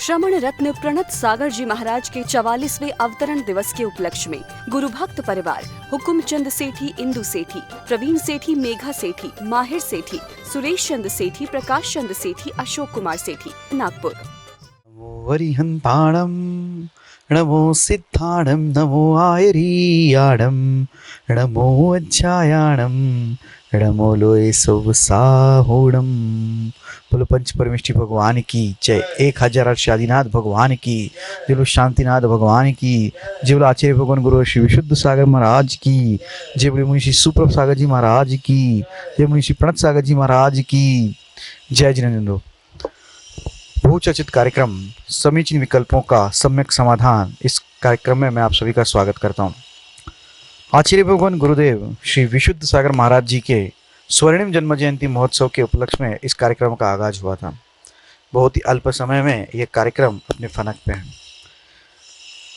श्रवण रत्न प्रणत सागर जी महाराज के 44वें अवतरण दिवस के उपलक्ष्य में गुरु भक्त परिवार हुकुमचंद सेठी, इंदु सेठी, प्रवीण सेठी, मेघा सेठी, माहिर सेठी, सुरेश चंद सेठी, प्रकाश चंद सेठी, अशोक कुमार सेठी, नागपुर। वरिहंताणं नमो सिद्धाणं नमो आयरीयाणं नमो अज्जायाणं नमो लोय सुवसाहुणं। बोलो पंच परमेष्ठी भगवान की जय। 1008 आदिनाथ भगवान की जय। बोलो शांतिनाथ भगवान की जय। बोलो आचार्य भगवान गुरु श्री विशुद्ध सागर महाराज की जय। बोलो मुनि श्री सुप्रभ सागर जी महाराज की जय। मुनि श्री प्रणत सागर जी महाराज की जय। जिनेंद्र बहुचर्चित कार्यक्रम समीचीन विकल्पों का सम्यक समाधान, इस कार्यक्रम में मैं आप सभी का स्वागत करता हूं। आचार्य भगवान गुरुदेव श्री विशुद्ध सागर महाराज जी के स्वर्णिम जन्म जयंती महोत्सव के उपलक्ष्य में इस कार्यक्रम का आगाज हुआ था। बहुत ही अल्प समय में यह कार्यक्रम अपने फनक पे है।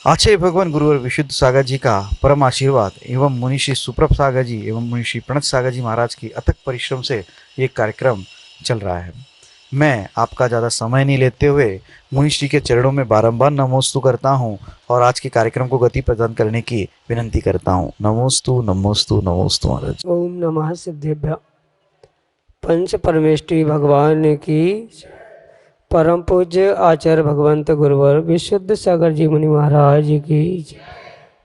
आचार्य भगवान गुरुवर विशुद्ध सागर जी का परम आशीर्वाद एवं मुनि श्री सुप्रभ सागर जी एवं मुनि श्री प्रणत सागर जी महाराज की अथक परिश्रम से ये कार्यक्रम चल रहा है। मैं आपका ज़्यादा समय नहीं लेते हुए मुनि श्री के चरणों में बारंबार नमोस्तु करता हूं और आज के कार्यक्रम को गति प्रदान करने की विनंती करता हूं। नमोस्तु नमोस्तु नमोस्तु महाराज। ओम नमः सिद्धेभ्य। पंच परमेष्ठी भगवान की परम पूज्य आचार्य भगवंत गुरुवर विशुद्ध सागर जी मुनि महाराज की,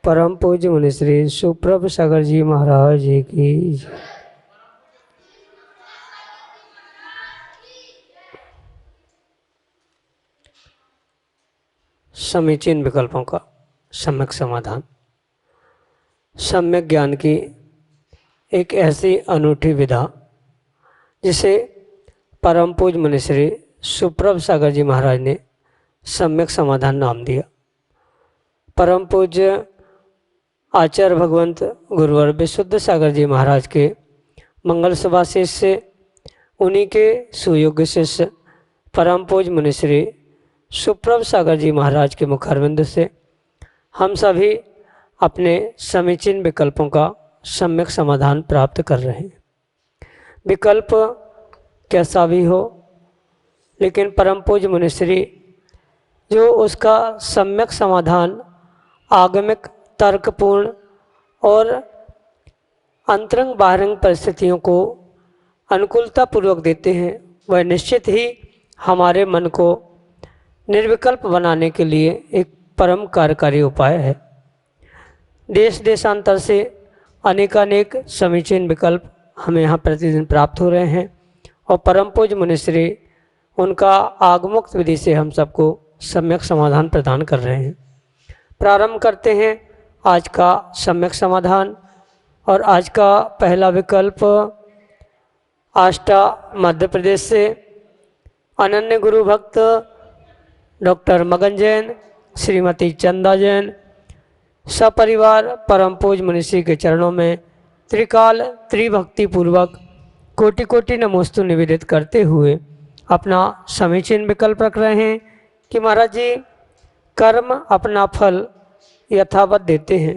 परम पूज्य मुनि श्री सुप्रभ सागर जी महाराज की। समीचीन विकल्पों का सम्यक समाधान। सम्यक ज्ञान की एक ऐसी अनूठी विधा जिसे परम पूज्य मुनि श्री सुप्रभ सागर जी महाराज ने सम्यक समाधान नाम दिया। परम पूज्य आचार्य भगवंत गुरुवर विशुद्ध सागर जी महाराज के मंगल सभा शिष्य, उन्हीं के सुयोग्य शिष्य परम पूज्य मुनि श्री सुप्रभ सागर जी महाराज के मुखारविंद से हम सभी अपने समीचीन विकल्पों का सम्यक समाधान प्राप्त कर रहे हैं। विकल्प कैसा भी हो, लेकिन परम पूज्य मुनिश्री जो उसका सम्यक समाधान आगमिक, तर्कपूर्ण और अंतरंग बाहरंग परिस्थितियों को अनुकूलतापूर्वक देते हैं, वह निश्चित ही हमारे मन को निर्विकल्प बनाने के लिए एक परम कार्यकारी उपाय है। देश देशांतर से अनेकानेक समीचीन विकल्प हमें यहाँ प्रतिदिन प्राप्त हो रहे हैं और परम पूज्य मुनिश्री उनका आगमुक्त विधि से हम सबको सम्यक समाधान प्रदान कर रहे हैं। प्रारंभ करते हैं आज का सम्यक समाधान। और आज का पहला विकल्प आष्टा मध्य प्रदेश से अनन्य गुरु भक्त डॉक्टर मगन जैन, श्रीमती चंदा जैन सपरिवार परम पूज्य मुनिश्री के चरणों में त्रिकाल त्रिभक्ति पूर्वक कोटि कोटि नमोस्तु निवेदित करते हुए अपना समीचीन विकल्प रख रहे हैं कि महाराज जी, कर्म अपना फल यथावत देते हैं,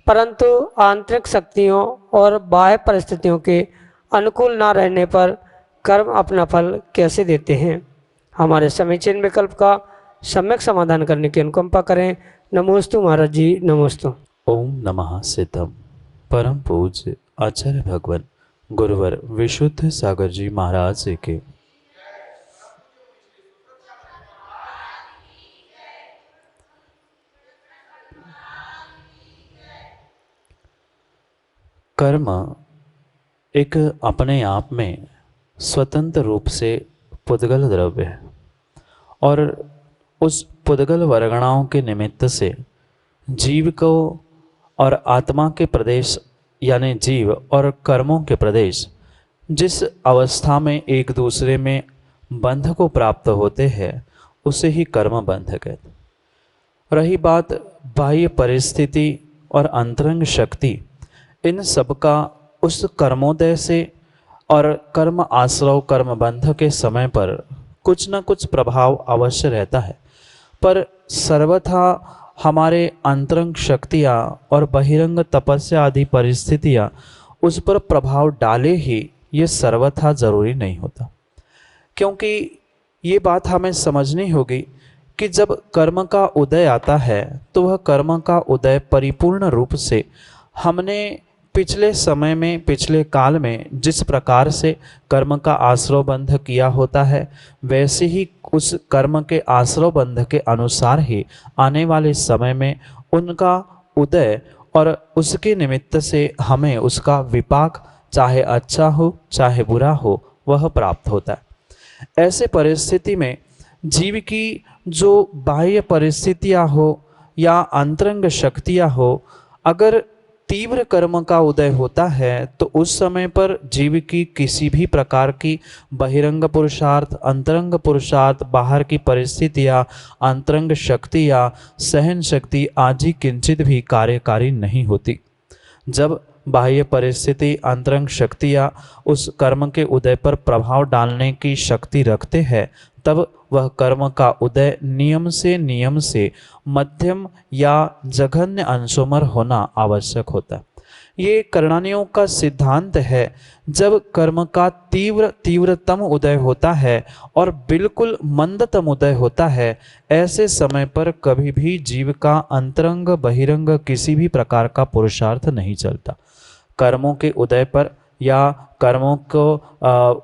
परंतु आंतरिक शक्तियों और बाह्य परिस्थितियों के अनुकूल ना रहने पर कर्म अपना फल कैसे देते हैं। हमारे समीचीन विकल्प का सम्यक समाधान करने की अनुकंपा करें। नमोस्तु महाराज जी, नमोस्तु। ओम नमः सिद्धम। परम पूज्य आचार्य भगवान गुरुवर विशुद्ध सागर जी महाराज के कर्म एक अपने आप में स्वतंत्र रूप से पुद्गल द्रव्य है और उस पुद्गल वर्गणाओं के निमित्त से जीव को और आत्मा के प्रदेश यानी जीव और कर्मों के प्रदेश जिस अवस्था में एक दूसरे में बंध को प्राप्त होते हैं उसे ही कर्म बंध कहते। रही बात बाह्य परिस्थिति और अंतरंग शक्ति, इन सब का उस कर्मोदय से और कर्म आश्रव कर्म बंध के समय पर कुछ न कुछ प्रभाव अवश्य रहता है, पर सर्वथा हमारे अंतरंग शक्तियाँ और बहिरंग तपस्या आदि परिस्थितियाँ उस पर प्रभाव डाले ही ये सर्वथा जरूरी नहीं होता। क्योंकि ये बात हमें समझनी होगी कि जब कर्म का उदय आता है तो वह कर्म का उदय परिपूर्ण रूप से हमने पिछले समय में, पिछले काल में जिस प्रकार से कर्म का आश्रव बंध किया होता है, वैसे ही उस कर्म के आश्रव बंध के अनुसार ही आने वाले समय में उनका उदय और उसके निमित्त से हमें उसका विपाक, चाहे अच्छा हो चाहे बुरा हो, वह प्राप्त होता है। ऐसे परिस्थिति में जीव की जो बाह्य परिस्थितियाँ हो या अंतरंग शक्तियाँ हो, अगर तीव्र कर्म का उदय होता है तो उस समय पर जीव की किसी भी प्रकार की बहिरंग पुरुषार्थ, अंतरंग पुरुषार्थ, बाहर की परिस्थितियाँ, अंतरंग शक्तियाँ, सहन शक्ति आदि किंचित भी कार्यकारी नहीं होती। जब बाह्य परिस्थिति, अंतरंग शक्तियाँ उस कर्म के उदय पर प्रभाव डालने की शक्ति रखते हैं, तब वह कर्म का उदय नियम से मध्यम या जघन्य अंशों में होना आवश्यक होता है। ये करणानियों का सिद्धांत है। जब कर्म का तीव्रतम उदय होता है और बिल्कुल मंदतम उदय होता है, ऐसे समय पर कभी भी जीव का अंतरंग बहिरंग किसी भी प्रकार का पुरुषार्थ नहीं चलता। कर्मों के उदय पर या कर्मों को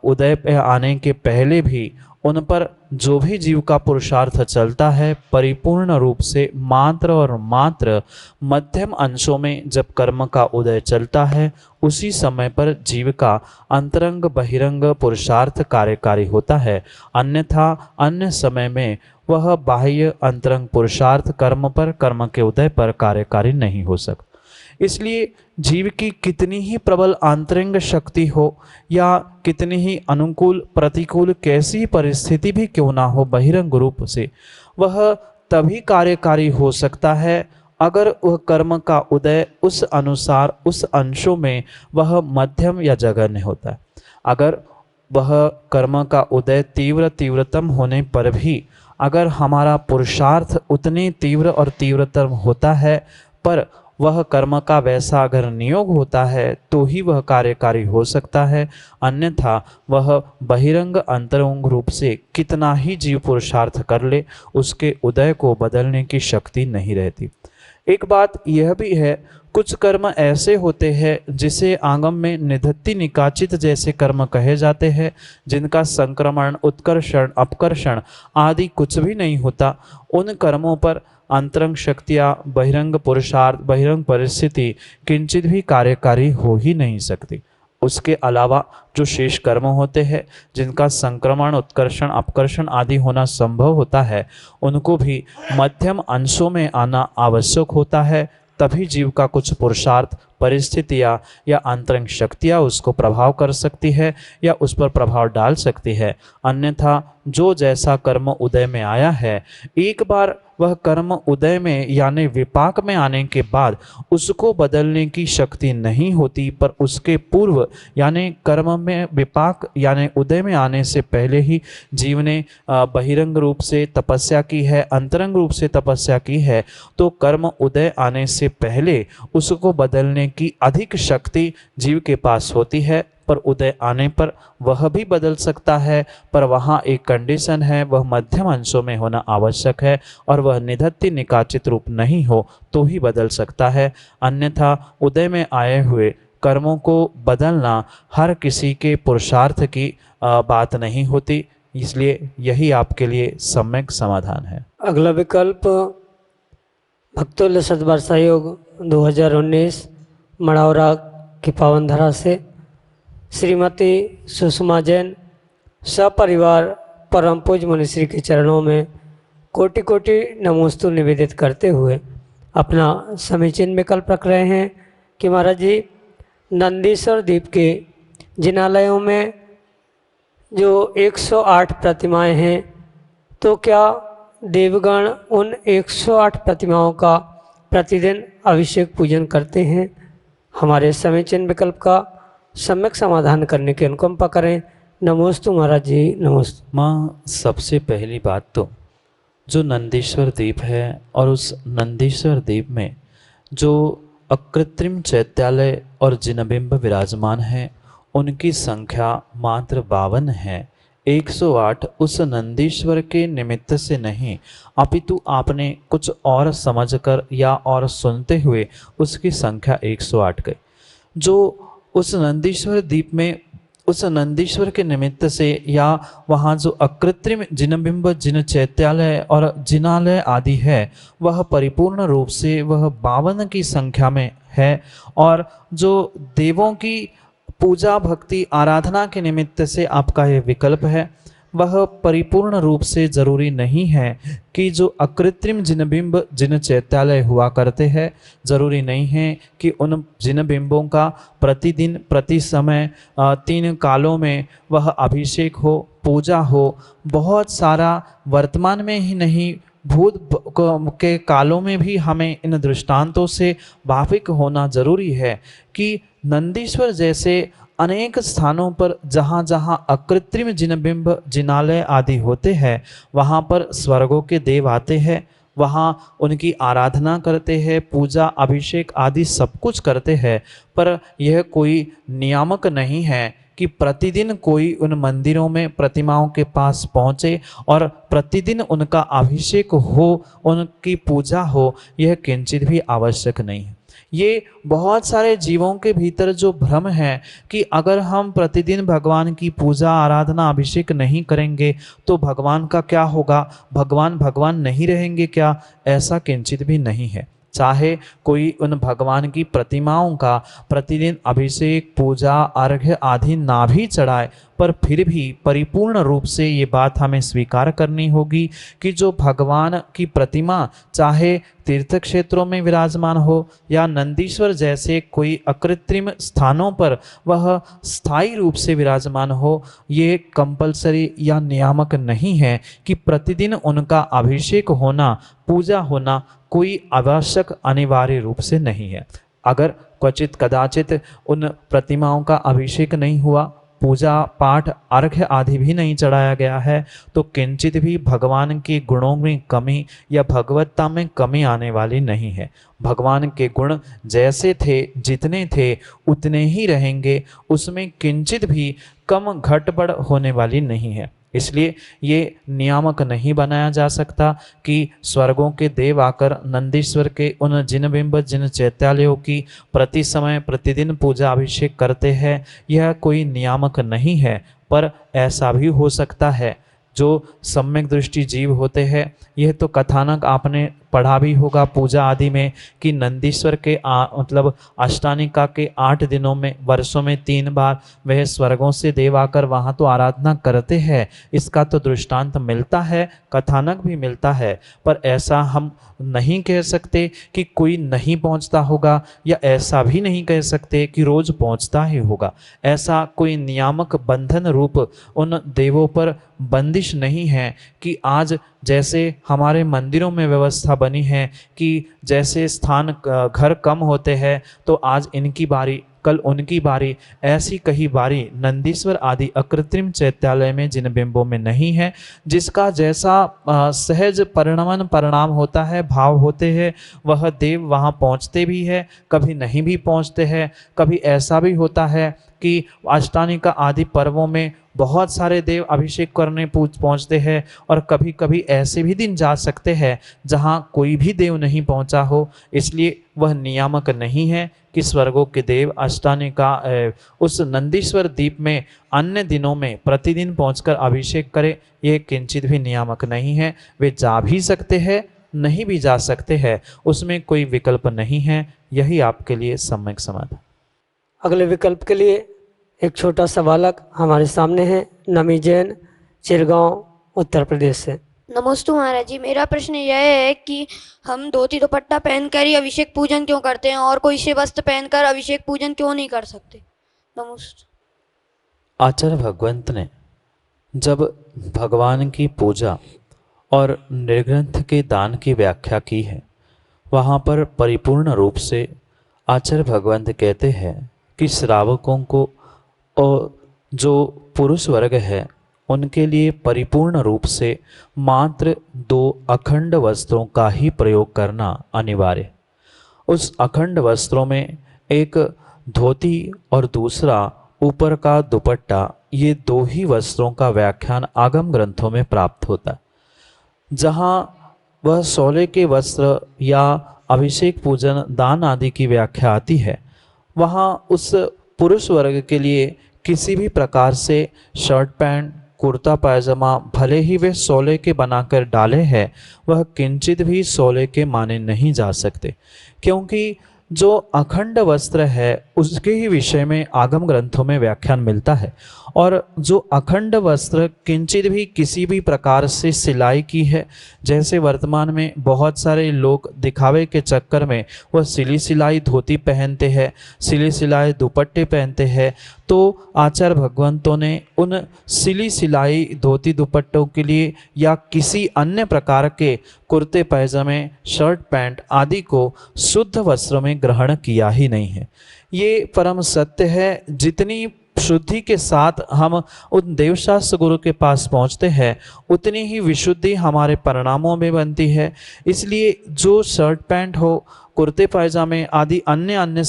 उदय पे आने के पहले भी उन पर जो भी जीव का पुरुषार्थ चलता है, परिपूर्ण रूप से मात्र और मात्र मध्यम अंशों में जब कर्म का उदय चलता है, उसी समय पर जीव का अंतरंग बहिरंग पुरुषार्थ कार्यकारी होता है। अन्यथा अन्य समय में वह बाह्य अंतरंग पुरुषार्थ कर्म पर, कर्म के उदय पर कार्यकारी नहीं हो सकता। इसलिए जीव की कितनी ही प्रबल आंतरिक शक्ति हो या कितनी ही अनुकूल प्रतिकूल कैसी ही परिस्थिति भी क्यों ना हो बहिरंग रूप से, वह तभी कार्यकारी हो सकता है अगर वह कर्म का उदय उस अनुसार, उस अंशों में वह मध्यम या जघन्य होता है। अगर वह कर्म का उदय तीव्रतम होने पर भी अगर हमारा पुरुषार्थ उतने तीव्र और तीव्रतम होता है, पर वह कर्म का वैसा अगर नियोग होता है तो ही वह कार्यकारी हो सकता है, अन्यथा वह बहिरंग अंतरंग रूप से कितना ही जीव पुरुषार्थ कर ले, उसके उदय को बदलने की शक्ति नहीं रहती। एक बात यह भी है, कुछ कर्म ऐसे होते हैं जिसे आगम में निधत्ति निकाचित जैसे कर्म कहे जाते हैं, जिनका संक्रमण, उत्कर्षण, अपकर्षण आदि कुछ भी नहीं होता। उन कर्मों पर अंतरंग शक्तियाँ, बहिरंग पुरुषार्थ, बहिरंग परिस्थिति किंचित भी कार्यकारी हो ही नहीं सकती। उसके अलावा जो शेष कर्म होते हैं जिनका संक्रमण, उत्कर्षण, अपकर्षण आदि होना संभव होता है, उनको भी मध्यम अंशों में आना आवश्यक होता है। तभी जीव का कुछ पुरुषार्थ, परिस्थितियाँ या अंतरंग शक्तियाँ उसको प्रभाव कर सकती है या उस पर प्रभाव डाल सकती है। अन्यथा जो जैसा कर्म उदय में आया है, एक बार वह कर्म उदय में यानी विपाक में आने के बाद उसको बदलने की शक्ति नहीं होती, पर उसके पूर्व यानी कर्म में विपाक यानी उदय में आने से पहले ही जीव ने बहिरंग रूप से तपस्या की है, अंतरंग रूप से तपस्या की है, तो कर्म उदय आने से पहले उसको बदलने की अधिक शक्ति जीव के पास होती है। पर उदय आने पर वह भी बदल सकता है, पर वहाँ एक कंडीशन है, वह मध्यम अंशों में होना आवश्यक है और वह निधत्ति निकाचित रूप नहीं हो तो ही बदल सकता है। अन्यथा उदय में आए हुए कर्मों को बदलना हर किसी के पुरुषार्थ की बात नहीं होती। इसलिए यही आपके लिए सम्यक समाधान है। अगला विकल्प भक्तोल्य सद्वर्षा योग 2019 मड़ौरा की पावन धरा से श्रीमती सुषमा जैन सपरिवार परम पूज्य मुनिश्री के चरणों में कोटि कोटि नमोस्तु निवेदित करते हुए अपना समीचीन विकल्प रख रहे हैं कि महाराज जी, नंदीश्वर द्वीप के जिनालयों में जो 108 प्रतिमाएं हैं, तो क्या देवगण उन 108 प्रतिमाओं का प्रतिदिन अभिषेक पूजन करते हैं? हमारे समीचीन विकल्प का सम्यक समाधान करने की अनुकंपा करें। नमोस्तु महाराज जी, नमोस्तु। माँ, सबसे पहली बात तो जो नंदीश्वर द्वीप है और उस नंदीश्वर द्वीप में जो अकृत्रिम चैत्यालय और जिनबिंब विराजमान हैं, उनकी संख्या मात्र 52 है। 108 उस नंदीश्वर के निमित्त से नहीं, अपितु आपने कुछ और समझकर या और सुनते हुए उसकी संख्या 108 गई। जो उस नंदीश्वर द्वीप में उस नंदीश्वर के निमित्त से या वहाँ जो अकृत्रिम जिनबिंब जिन चैत्यालय और जिनालय आदि है, वह परिपूर्ण रूप से वह 52 की संख्या में है। और जो देवों की पूजा भक्ति आराधना के निमित्त से आपका ये विकल्प है, वह परिपूर्ण रूप से जरूरी नहीं है कि जो अकृत्रिम जिनबिंब जिन चैत्यालय हुआ करते हैं, जरूरी नहीं है कि उन जिनबिंबों का प्रतिदिन प्रति समय 3 कालों में वह अभिषेक हो, पूजा हो। बहुत सारा वर्तमान में ही नहीं, भूत के कालों में भी हमें इन दृष्टांतों से वाकिफ होना जरूरी है कि नंदीश्वर जैसे अनेक स्थानों पर जहाँ जहाँ अकृत्रिम जिनबिंब जिनालय आदि होते हैं, वहाँ पर स्वर्गों के देव आते हैं, वहाँ उनकी आराधना करते हैं, पूजा अभिषेक आदि सब कुछ करते हैं। पर यह कोई नियामक नहीं है कि प्रतिदिन कोई उन मंदिरों में प्रतिमाओं के पास पहुँचे और प्रतिदिन उनका अभिषेक हो, उनकी पूजा हो। यह किंचित भी आवश्यक नहीं है। ये बहुत सारे जीवों के भीतर जो भ्रम है कि अगर हम प्रतिदिन भगवान की पूजा आराधना अभिषेक नहीं करेंगे तो भगवान का क्या होगा, भगवान भगवान नहीं रहेंगे क्या, ऐसा किंचित भी नहीं है। चाहे कोई उन भगवान की प्रतिमाओं का प्रतिदिन अभिषेक पूजा अर्घ्य आदि ना भी चढ़ाए, पर फिर भी परिपूर्ण रूप से ये बात हमें स्वीकार करनी होगी कि जो भगवान की प्रतिमा चाहे तीर्थ क्षेत्रों में विराजमान हो या नंदीश्वर जैसे कोई अकृत्रिम स्थानों पर वह स्थायी रूप से विराजमान हो, ये कंपलसरी या नियामक नहीं है कि प्रतिदिन उनका अभिषेक होना, पूजा होना कोई आवश्यक अनिवार्य रूप से नहीं है। अगर क्वचित कदाचित उन प्रतिमाओं का अभिषेक नहीं हुआ, पूजा पाठ अर्घ्य आदि भी नहीं चढ़ाया गया है, तो किंचित भी भगवान के गुणों में कमी या भगवत्ता में कमी आने वाली नहीं है। भगवान के गुण जैसे थे, जितने थे उतने ही रहेंगे, उसमें किंचित भी कम घटबढ़ होने वाली नहीं है। इसलिए ये नियामक नहीं बनाया जा सकता कि स्वर्गों के देव आकर नंदीश्वर के उन जिनबिंब जिन चैत्यालयों की प्रति समय प्रतिदिन पूजा अभिषेक करते हैं। यह कोई नियामक नहीं है, पर ऐसा भी हो सकता है। जो सम्यक दृष्टि जीव होते हैं, यह तो कथानक आपने पढ़ा भी होगा पूजा आदि में कि नंदीश्वर के मतलब अष्टानिका के 8 दिनों में वर्षों में 3 बार वह स्वर्गों से देव आकर वहाँ तो आराधना करते हैं। इसका तो दृष्टांत मिलता है, कथानक भी मिलता है, पर ऐसा हम नहीं कह सकते कि कोई नहीं पहुँचता होगा, या ऐसा भी नहीं कह सकते कि रोज पहुँचता ही होगा। ऐसा कोई नियामक बंधन रूप उन देवों पर बंदिश नहीं है कि आज जैसे हमारे मंदिरों में व्यवस्था बनी है कि जैसे स्थान घर कम होते हैं तो आज इनकी बारी कल उनकी बारी, ऐसी कहीं बारी नंदीश्वर आदि अकृत्रिम चैत्यालय में जिन बिंबों में नहीं है। जिसका जैसा सहज परिणाम होता है, भाव होते हैं, वह देव वहाँ पहुँचते भी है, कभी नहीं भी पहुँचते हैं। कभी ऐसा भी होता है कि अष्टानिका आदि पर्वों में बहुत सारे देव अभिषेक करने पहुँचते हैं, और कभी कभी ऐसे भी दिन जा सकते हैं जहाँ कोई भी देव नहीं पहुँचा हो। इसलिए वह नियामक नहीं है कि स्वर्गों के देव अष्टानिका उस नंदीश्वर द्वीप में अन्य दिनों में प्रतिदिन पहुंचकर अभिषेक करें। ये किंचित भी नियामक नहीं है। वे जा भी सकते हैं, नहीं भी जा सकते हैं, उसमें कोई विकल्प नहीं है। यही आपके लिए सम्यक समाधान। अगले विकल्प के लिए एक छोटा सा बालक हमारे सामने है, नमी जैन, चिरगांव, उत्तर प्रदेश से। नमस्ते महाराज जी, मेरा प्रश्न यह है कि हम धोती दुपट्टा पहनकर ही अभिषेक पूजन क्यों करते हैं और कोई से वस्त्र पहनकर अभिषेक पूजन क्यों नहीं कर सकते? नमस्ते। आचार्य भगवंत ने जब भगवान की पूजा और निर्ग्रंथ के दान की व्याख्या की है, वहाँ पर परिपूर्ण रूप से आचार्य भगवंत कहते हैं कि श्रावकों को और जो पुरुष वर्ग है उनके लिए परिपूर्ण रूप से मात्र 2 अखंड वस्त्रों का ही प्रयोग करना अनिवार्य। उस अखंड वस्त्रों में एक धोती और दूसरा ऊपर का दुपट्टा ये दो ही वस्त्रों का व्याख्यान आगम ग्रंथों में प्राप्त होता है। जहाँ वह सोले के वस्त्र या अभिषेक पूजन दान आदि की व्याख्या आती है, वहाँ उस पुरुष वर्ग के लिए किसी भी प्रकार से शर्ट पैंट कुर्ता पायजामा भले ही वे सोले के बनाकर डाले हैं, वह किंचित भी सोले के माने नहीं जा सकते, क्योंकि जो अखंड वस्त्र है उसके ही विषय में आगम ग्रंथों में व्याख्यान मिलता है। और जो अखंड वस्त्र किंचित भी किसी भी प्रकार से सिलाई की है, जैसे वर्तमान में बहुत सारे लोग दिखावे के चक्कर में वह सिली सिलाई धोती पहनते हैं, सिली सिलाई दुपट्टे पहनते हैं, तो आचार्य भगवंतों ने उन सिली सिलाई धोती दुपट्टों के लिए या किसी अन्य प्रकार के कुर्ते पैजामे शर्ट पैंट आदि को शुद्ध वस्त्र में ग्रहण किया ही नहीं है। ये परम सत्य है। जितनी शुद्धि के साथ हम उन देवशास्त्र गुरु के पास पहुंचते हैं, उतनी ही विशुद्धि हमारे परिणामों में बनती है। इसलिए जो शर्ट पैंट हो, कुर्ते पायजामे आदि अन्य अन्य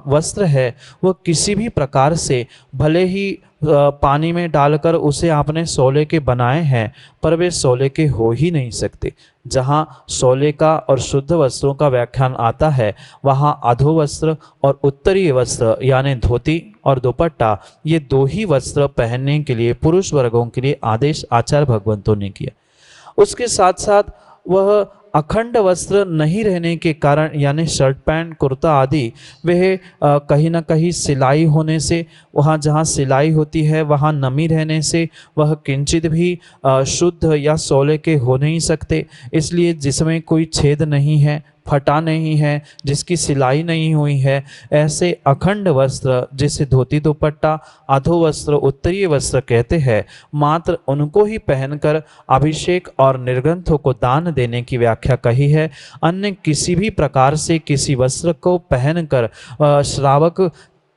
वस्त्र है, वह किसी भी प्रकार से भले ही पानी में डालकर उसे आपने सोले के बनाए हैं, पर वे सोले के हो ही नहीं सकते। जहाँ सोले का और शुद्ध वस्त्रों का व्याख्यान आता है, वहाँ अधो वस्त्र और उत्तरीय वस्त्र यानी धोती और दुपट्टा, ये दो ही वस्त्र पहनने के लिए पुरुष वर्गों के लिए आदेश आचार्य भगवंतों ने किया। उसके साथ साथ वह अखंड वस्त्र नहीं रहने के कारण यानी शर्ट पैंट कुर्ता आदि वह कहीं ना कहीं सिलाई होने से, वहाँ जहाँ सिलाई होती है वहाँ नमी रहने से वह किंचित भी शुद्ध या सोले के हो नहीं सकते। इसलिए जिसमें कोई छेद नहीं है, फटा नहीं है, जिसकी सिलाई नहीं हुई है, ऐसे अखंड वस्त्र जिसे धोती दुपट्टा अधो वस्त्र उत्तरीय वस्त्र कहते हैं, मात्र उनको ही पहनकर अभिषेक और निर्ग्रंथों को दान देने की व्याख्या कही है। अन्य किसी भी प्रकार से किसी वस्त्र को पहनकर श्रावक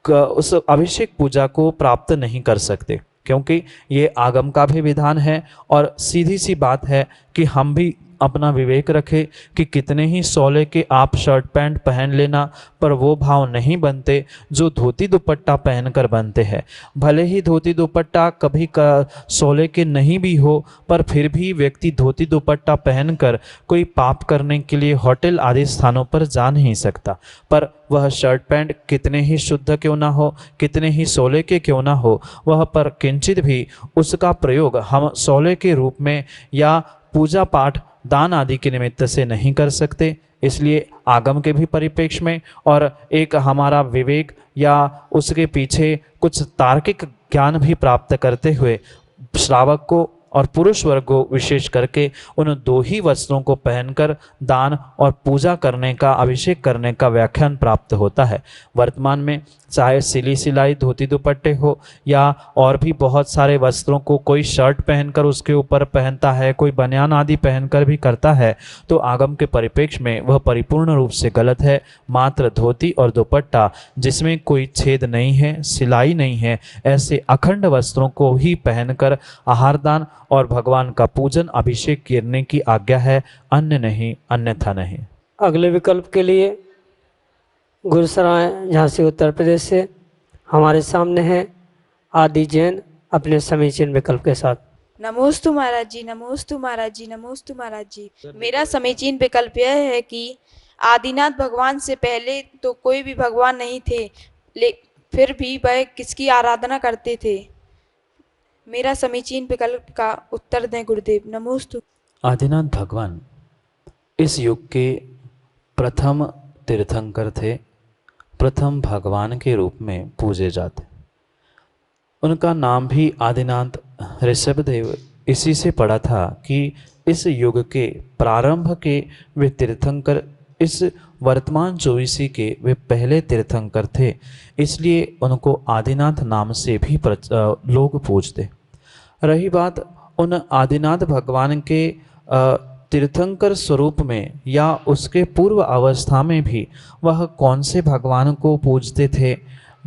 उस अभिषेक पूजा को प्राप्त नहीं कर सकते, क्योंकि ये आगम का भी विधान है। और सीधी सी बात है कि हम भी अपना विवेक रखें कि कितने ही सोले के आप शर्ट पैंट पहन लेना, पर वो भाव नहीं बनते जो धोती दुपट्टा पहनकर बनते हैं। भले ही धोती दुपट्टा कभी सोले के नहीं भी हो, पर फिर भी व्यक्ति धोती दुपट्टा पहनकर कोई पाप करने के लिए होटल आदि स्थानों पर जा नहीं सकता। पर वह शर्ट पैंट कितने ही शुद्ध क्यों ना हो, कितने ही सोले के क्यों ना हो, वह पर किंचित भी उसका प्रयोग हम सोले के रूप में या पूजा पाठ दान आदि के निमित्त से नहीं कर सकते। इसलिए आगम के भी परिप्रेक्ष्य में और एक हमारा विवेक या उसके पीछे कुछ तार्किक ज्ञान भी प्राप्त करते हुए श्रावक को और पुरुष वर्ग को विशेष करके उन दो ही वस्त्रों को पहनकर दान और पूजा करने का, अभिषेक करने का व्याख्यान प्राप्त होता है। वर्तमान में चाहे सिली सिलाई धोती दुपट्टे हो या और भी बहुत सारे वस्त्रों को कोई शर्ट पहनकर उसके ऊपर पहनता है, कोई बनियान आदि पहनकर भी करता है, तो आगम के परिप्रेक्ष्य में वह परिपूर्ण रूप से गलत है। मात्र धोती और दुपट्टा जिसमें कोई छेद नहीं है, सिलाई नहीं है, ऐसे अखंड वस्त्रों को ही पहनकर आहार दान और भगवान का पूजन अभिषेक करने की आज्ञा है, अन्य नहीं, अन्यथा नहीं। अगले विकल्प के लिए गुरुसराय झांसी उत्तर प्रदेश से हमारे सामने हैं आदि जैन अपने समीचीन विकल्प के साथ। नमोस्तु महाराज जी, नमोस्तु महाराज जी, नमोस्तु महाराज जी। मेरा समीचीन विकल्प यह है कि आदिनाथ भगवान से पहले तो कोई भी भगवान नहीं थे, फिर भी वह किसकी आराधना करते थे। मेरा समीचीन विकल्प का उत्तर दें गुरुदेव। नमोस्तु। आदिनाथ भगवान इस युग के प्रथम तीर्थंकर थे, प्रथम भगवान के रूप में पूजे जाते। उनका नाम भी आदिनाथ ऋषभदेव इसी से पड़ा था कि इस युग के प्रारंभ के वे तीर्थंकर, इस वर्तमान चौबीसी के वे पहले तीर्थंकर थे, इसलिए उनको आदिनाथ नाम से भी लोग पूजते। रही बात उन आदिनाथ भगवान के तीर्थंकर स्वरूप में या उसके पूर्व अवस्था में भी वह कौन से भगवान को पूजते थे,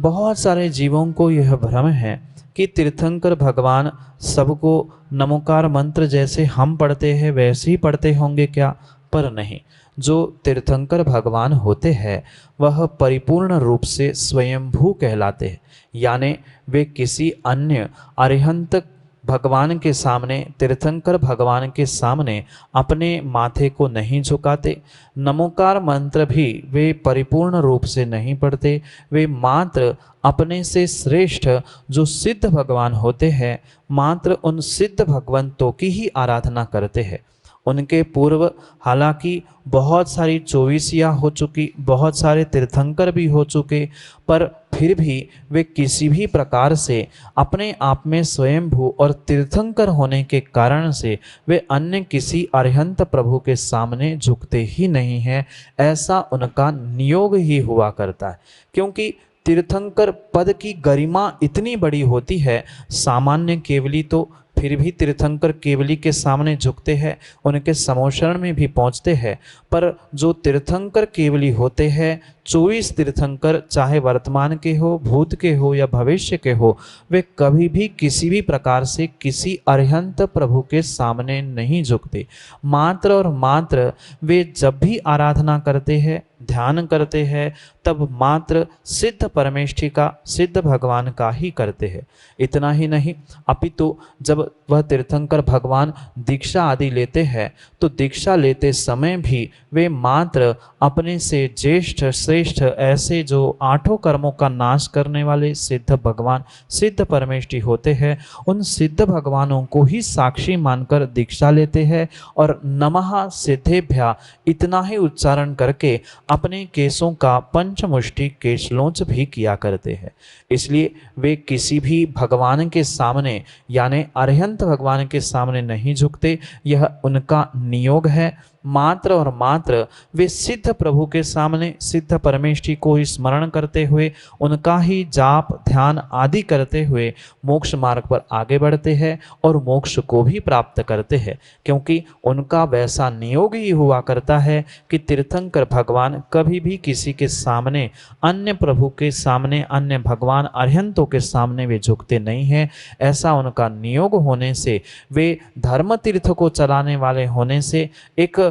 बहुत सारे जीवों को यह भ्रम है कि तीर्थंकर भगवान सबको नमोकार मंत्र जैसे हम पढ़ते हैं वैसे ही पढ़ते होंगे क्या, पर नहीं। जो तीर्थंकर भगवान होते हैं वह परिपूर्ण रूप से स्वयंभू कहलाते हैं, यानी वे किसी अन्य अरिहंत भगवान के सामने, तीर्थंकर भगवान के सामने अपने माथे को नहीं झुकाते। नमोकार मंत्र भी वे परिपूर्ण रूप से नहीं पढ़ते। वे मात्र अपने से श्रेष्ठ जो सिद्ध भगवान होते हैं, मात्र उन सिद्ध भगवंतों की ही आराधना करते हैं। उनके पूर्व हालांकि बहुत सारी चौवीसियाँ हो चुकी, बहुत सारे तीर्थंकर भी हो चुके, पर फिर भी वे किसी भी प्रकार से अपने आप में स्वयंभू और तीर्थंकर होने के कारण से वे अन्य किसी अरिहंत प्रभु के सामने झुकते ही नहीं हैं। ऐसा उनका नियोग ही हुआ करता है, क्योंकि तीर्थंकर पद की गरिमा इतनी बड़ी होती है। सामान्य केवली तो फिर भी तीर्थंकर केवली के सामने झुकते हैं, उनके समोशरण में भी पहुंचते हैं, पर जो तीर्थंकर केवली होते हैं, 24 तीर्थंकर चाहे वर्तमान के हो, भूत के हो या भविष्य के हो, वे कभी भी किसी भी प्रकार से किसी अरिहंत प्रभु के सामने नहीं झुकते। मात्र और मात्र वे जब भी आराधना करते हैं, ध्यान करते हैं, तब मात्र सिद्ध परमेष्ठी का, सिद्ध भगवान का ही करते हैं। इतना ही नहीं, अपितु जब वह तीर्थंकर भगवान दीक्षा आदि लेते हैं तो दीक्षा लेते समय भी वे मात्र अपने से ज्येष्ठ श्रेष्ठ ऐसे जो 8 कर्मों का नाश करने वाले सिद्ध भगवान, सिद्ध परमेष्ठी होते हैं, उन सिद्ध भगवानों को ही साक्षी मानकर दीक्षा लेते हैं और नमः सिद्धेभ्या इतना ही उच्चारण करके अपने केशों का पंचमुष्टि केशलोंच भी किया करते हैं। इसलिए वे किसी भी भगवान के सामने यानी अरिहंत भगवान के सामने नहीं झुकते। यह उनका नियोग है। मात्र और मात्र वे सिद्ध प्रभु के सामने, सिद्ध परमेष्ठी को ही स्मरण करते हुए, उनका ही जाप ध्यान आदि करते हुए मोक्ष मार्ग पर आगे बढ़ते हैं और मोक्ष को भी प्राप्त करते हैं, क्योंकि उनका वैसा नियोग ही हुआ करता है कि तीर्थंकर भगवान कभी भी किसी के सामने, अन्य प्रभु के सामने, अन्य भगवान अरिहंतों के सामने वे झुकते नहीं हैं। ऐसा उनका नियोग होने से, वे धर्म तीर्थ को चलाने वाले होने से, एक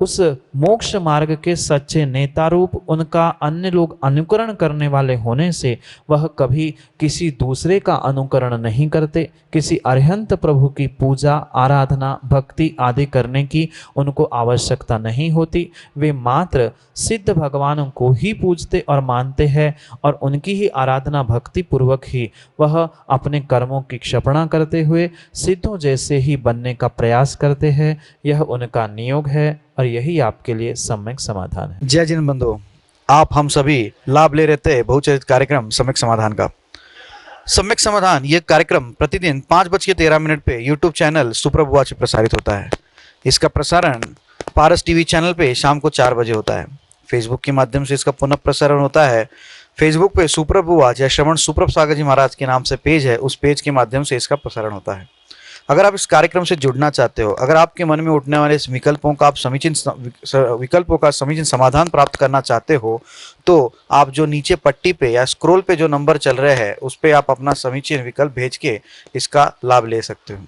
उस मोक्ष मार्ग के सच्चे नेता रूप उनका अन्य लोग अनुकरण करने वाले होने से वह कभी किसी दूसरे का अनुकरण नहीं करते। किसी अरिहंत प्रभु की पूजा आराधना भक्ति आदि करने की उनको आवश्यकता नहीं होती। वे मात्र सिद्ध भगवानों को ही पूजते और मानते हैं और उनकी ही आराधना भक्ति पूर्वक ही वह अपने कर्मों की क्षपणा करते हुए सिद्धों जैसे ही बनने का प्रयास करते हैं। यह उनका नियोग है और यही आपके लिए सम्यक समाधान है। जय जिन बंधु, आप हम सभी लाभ ले रहे थे बहुचरित कार्यक्रम सम्यक समाधान का। सम्यक समाधान ये कार्यक्रम प्रतिदिन 5:13 पे यूट्यूब चैनल सुप्रभ वाच प्रसारित होता है। इसका प्रसारण पारस टीवी चैनल पे शाम को 4 बजे होता है। फेसबुक के माध्यम से इसका पुनः प्रसारण होता है। फेसबुक पे सुप्रभ वाच या श्रवण सुप्रभ सागर जी महाराज के नाम से पेज है, उस पेज के माध्यम से इसका प्रसारण होता है। अगर आप इस कार्यक्रम से जुड़ना चाहते हो, अगर आपके मन में उठने वाले इस विकल्पों का समीचीन समाधान प्राप्त करना चाहते हो, तो आप जो नीचे पट्टी पे या स्क्रॉल पे जो नंबर चल रहे हैं उस पे आप अपना समीचीन विकल्प भेज के इसका लाभ ले सकते हो।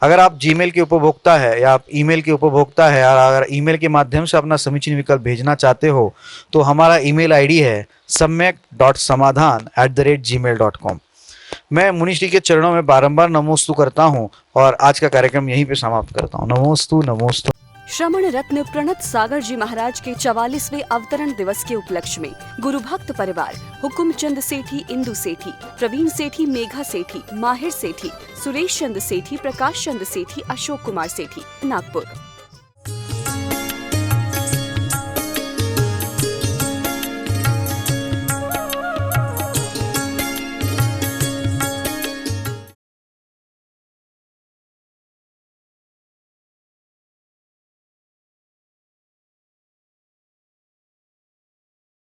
अगर आप जीमेल के उपभोक्ता है या आप ईमेल के उपभोक्ता है और अगर ईमेल के माध्यम से अपना समीचीन विकल्प भेजना चाहते हो तो हमारा ईमेल आईडी है samyak.samadhan@gmail.com। मैं मुनिश्री के चरणों में बारंबार नमोस्तु करता हूं और आज का कार्यक्रम यहीं पे समाप्त करता हूं। नमोस्तु नमोस्तु। श्रमण रत्न प्रणत सागर जी महाराज के 44वें अवतरण दिवस के उपलक्ष्य में गुरु भक्त परिवार हुकुमचंद सेठी, इंदु सेठी, प्रवीण सेठी, मेघा सेठी, माहिर सेठी, सुरेश चंद सेठी, प्रकाश चंद सेठी, अशोक कुमार सेठी, नागपुर